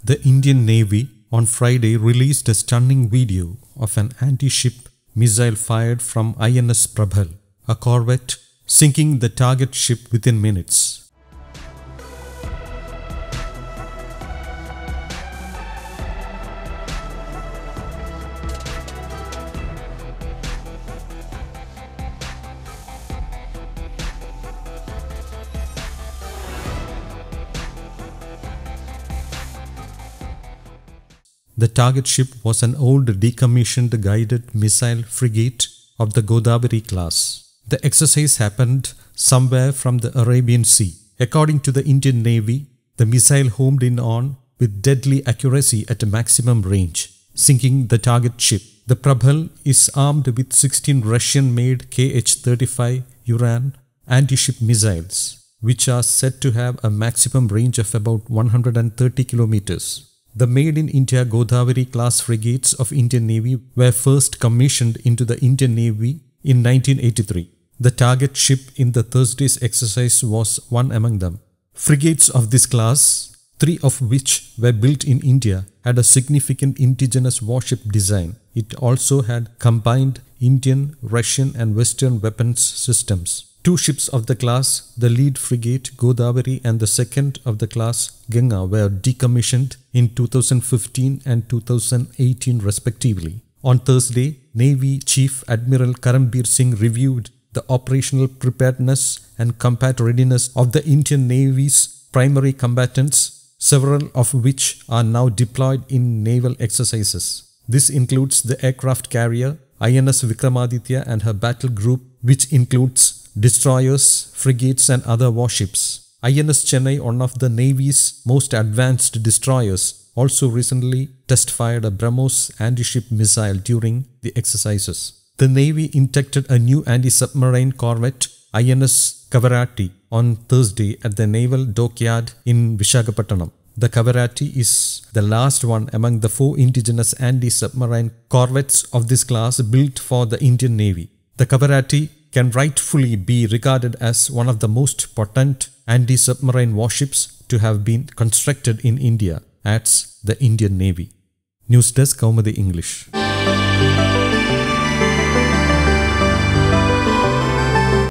The Indian Navy on Friday released a stunning video of an anti-ship missile fired from INS Prabhal, a corvette, sinking the target ship within minutes. The target ship was an old decommissioned guided missile frigate of the Godavari class. The exercise happened somewhere from the Arabian Sea. According to the Indian Navy, the missile homed in on with deadly accuracy at a maximum range, sinking the target ship. The Prabhal is armed with 16 Russian-made Kh-35 Uran anti-ship missiles, which are said to have a maximum range of about 130 kilometers. The made-in-India Godavari class frigates of Indian Navy were first commissioned into the Indian Navy in 1983. The target ship in the Thursday's exercise was one among them. Frigates of this class, 3 of which were built in India, had a significant indigenous warship design. It also had combined Indian, Russian and Western weapons systems. 2 ships of the class, the lead frigate Godavari and the second of the class Ganga, were decommissioned in 2015 and 2018 respectively. On Thursday, Navy Chief Admiral Karambir Singh reviewed the operational preparedness and combat readiness of the Indian Navy's primary combatants, several of which are now deployed in naval exercises. This includes the aircraft carrier INS Vikramaditya and her battle group, which includes destroyers, frigates and other warships. INS Chennai, one of the Navy's most advanced destroyers, also recently test-fired a BrahMos anti-ship missile during the exercises. The Navy inducted a new anti-submarine corvette, INS Kavaratti, on Thursday at the Naval Dockyard in Visakhapatnam. The Kavaratti is the last one among the 4 indigenous anti-submarine corvettes of this class built for the Indian Navy. The Kavaratti can rightfully be regarded as one of the most potent anti-submarine warships to have been constructed in India, adds the Indian Navy. News Desk, Kaumudi English.